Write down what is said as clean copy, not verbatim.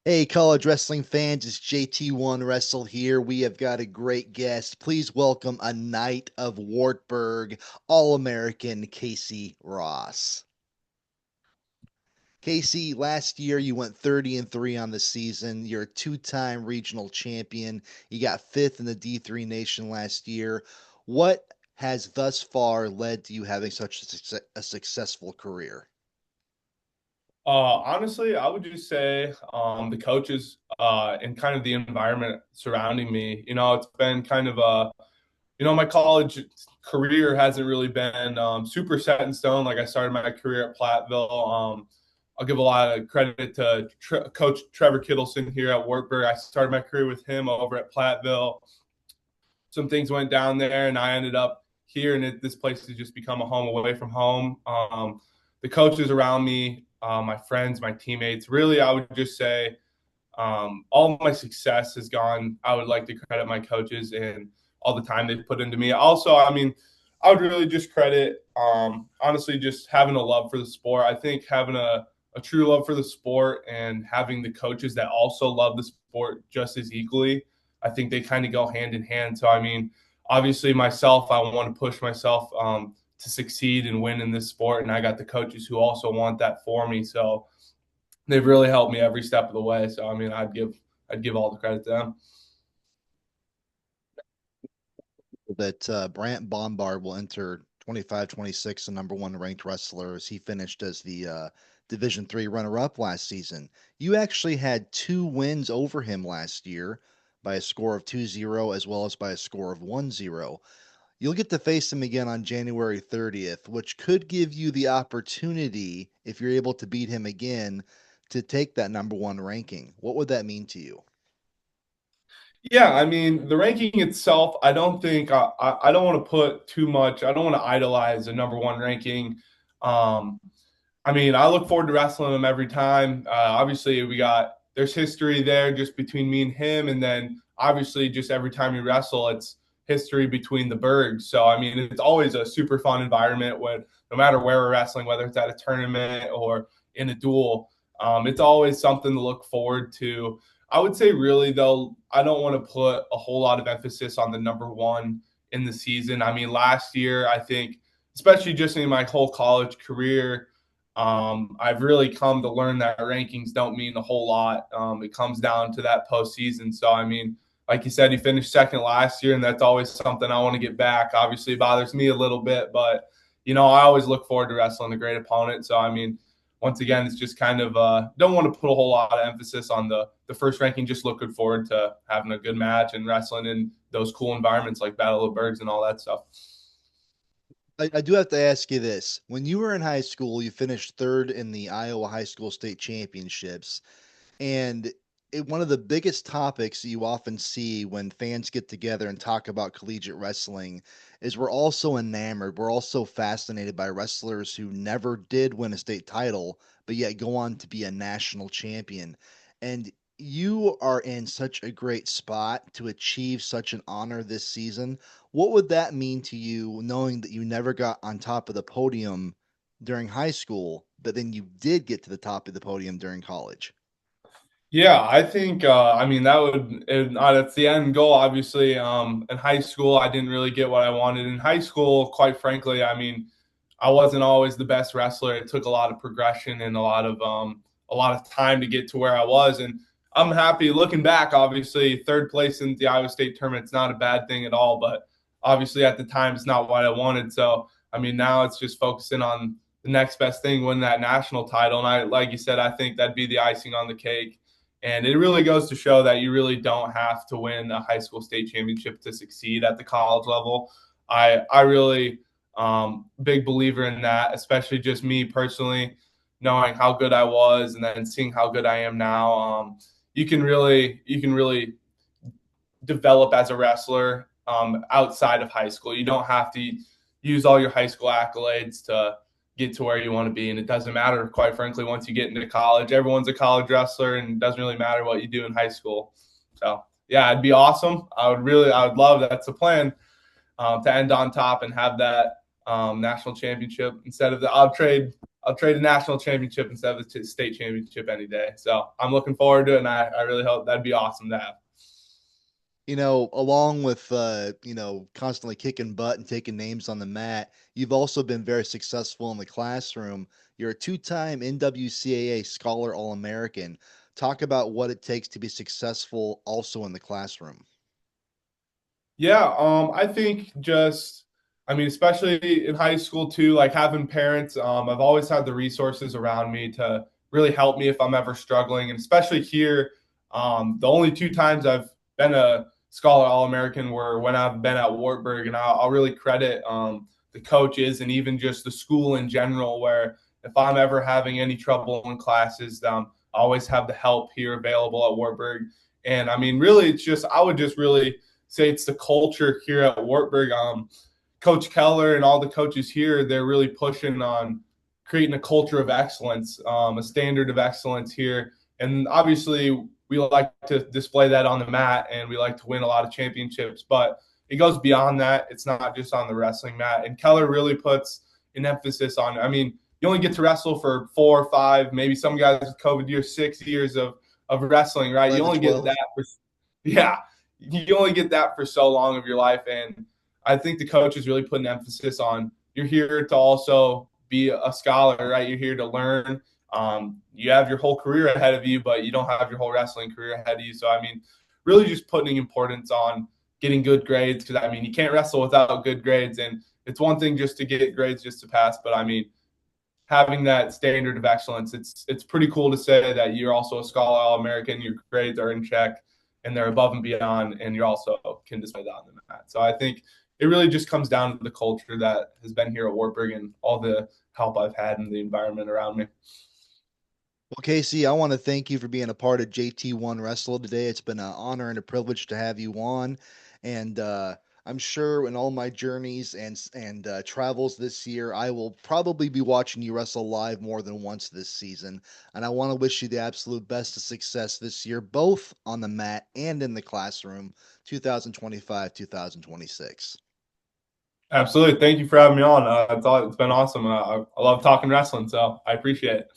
Hey, college wrestling fans, it's JT1Wrestle here. We have got a great guest. Please welcome a knight of Wartburg, All American Kasey Ross. Casey, last year you went 30-3 on the season. You're a two-time regional champion. You got fifth in the D3 Nation last year. What has thus far led to you having such a successful career? Honestly, I would just say the coaches and kind of the environment surrounding me. It's been kind of my college career hasn't really been super set in stone. Like I started my career at Platteville. I'll give a lot of credit to Coach Trevor Kittleson here at Wartburg. I started my career with him over at Platteville. Some things went down there, and I ended up here, and this place has just become a home away from home. The coaches around me, my friends, my teammates, really, I would just say all my success has gone. I would like to credit my coaches and all the time they've put into me. Also, I mean, I would really just credit, honestly, just having a love for the sport. I think having a true love for the sport and having the coaches that also love the sport just as equally, I think they kind of go hand in hand. So, I mean, obviously, myself, I want to push myself to succeed and win in this sport. And I got the coaches who also want that for me. So, they've really helped me every step of the way. So I mean, I'd give all the credit to them. That Brant Bombard will enter 25-26, the number one ranked wrestler, as he finished as the Division III runner-up last season. You actually had two wins over him last year by a score of 2-0 as well as by a score of 1-0. You'll get to face him again on January 30th, which could give you the opportunity, if you're able to beat him again, to take that number one ranking. What would that mean to you? Yeah, I mean, the ranking itself, I don't think I don't want to put too much. I don't want to idolize a number one ranking. Um, I mean, I look forward to wrestling him every time. Obviously, there's history there just between me and him, and then obviously just every time you wrestle, it's history between the Bergs. So I mean, it's always a super fun environment when no matter where we're wrestling, whether it's at a tournament or in a duel, it's always something to look forward to. I would say really though, I don't want to put a whole lot of emphasis on the number one in the season. I mean, last year I think, especially just in my whole college career. I've really come to learn that rankings don't mean a whole lot. It comes down to that postseason. So, I mean, like you said, he finished second last year, and that's always something I want to get back. Obviously, it bothers me a little bit, but I always look forward to wrestling a great opponent. So, I mean, once again, it's just kind of don't want to put a whole lot of emphasis on the first ranking. Just looking forward to having a good match and wrestling in those cool environments like Battle of Bergs and all that stuff. I do have to ask you this. When you were in high school, you finished third in the Iowa High School State Championships. And one of the biggest topics you often see when fans get together and talk about collegiate wrestling is we're also enamored, we're also fascinated by wrestlers who never did win a state title, but yet go on to be a national champion. And you are in such a great spot to achieve such an honor this season. What would that mean to you, knowing that you never got on top of the podium during high school, but then you did get to the top of the podium during college? Yeah, I think I mean that's the end goal. Obviously, in high school, I didn't really get what I wanted. In high school, quite frankly, I mean, I wasn't always the best wrestler. It took a lot of progression and a lot of time to get to where I was. And I'm happy looking back. Obviously, third place in the Iowa State tournament is not a bad thing at all. But obviously, at the time, it's not what I wanted. So I mean, now it's just focusing on the next best thing, win that national title. And like you said, I think that'd be the icing on the cake. And it really goes to show that you really don't have to win a high school state championship to succeed at the college level. I really big believer in that, especially just me personally, knowing how good I was and then seeing how good I am now. You can really develop as a wrestler outside of high school. You don't have to use all your high school accolades to get to where you want to be. And it doesn't matter, quite frankly, once you get into college. Everyone's a college wrestler, and it doesn't really matter what you do in high school. So, yeah, it'd be awesome. I would love that's the plan to end on top and have that national championship instead of I'll trade I'll trade a national championship instead of the state championship any day. So I'm looking forward to it, and I really hope that'd be awesome to have. Along with constantly kicking butt and taking names on the mat, you've also been very successful in the classroom. You're a two-time NWCAA Scholar All American. Talk about what it takes to be successful also in the classroom. Yeah, I think I mean, especially in high school too, like having parents, I've always had the resources around me to really help me if I'm ever struggling. And especially here, the only two times I've been a Scholar All American were when I've been at Wartburg, and I'll really credit the coaches and even just the school in general, where if I'm ever having any trouble in classes, I always have the help here available at Wartburg. And I mean, really, I would just really say it's the culture here at Wartburg. Coach Keller and all the coaches here, they're really pushing on creating a culture of excellence, a standard of excellence here. And obviously, we like to display that on the mat, and we like to win a lot of championships. But it goes beyond that. It's not just on the wrestling mat. And Keller really puts an emphasis on. I mean, you only get to wrestle for 4 or 5, maybe some guys with COVID years, 6 years of wrestling, right? You 11, only get 12. that for, yeah, you only get that for so long of your life. And I think the coach is really putting emphasis on you're here to also be a scholar, right? You're here to learn. You have your whole career ahead of you, but you don't have your whole wrestling career ahead of you. So, I mean, really just putting importance on getting good grades, because, I mean, you can't wrestle without good grades. And it's one thing just to get grades just to pass, but, I mean, having that standard of excellence, it's pretty cool to say that you're also a Scholar All-American, your grades are in check, and they're above and beyond, and you also can display that on the mat. So I think it really just comes down to the culture that has been here at Wartburg and all the help I've had in the environment around me. Well, Casey, I want to thank you for being a part of JT1 Wrestle today. It's been an honor and a privilege to have you on, and I'm sure in all my journeys and travels this year, I will probably be watching you wrestle live more than once this season. And I want to wish you the absolute best of success this year, both on the mat and in the classroom, 2025, 2026. Absolutely. Thank you for having me on. It's been awesome. I love talking wrestling, so I appreciate it.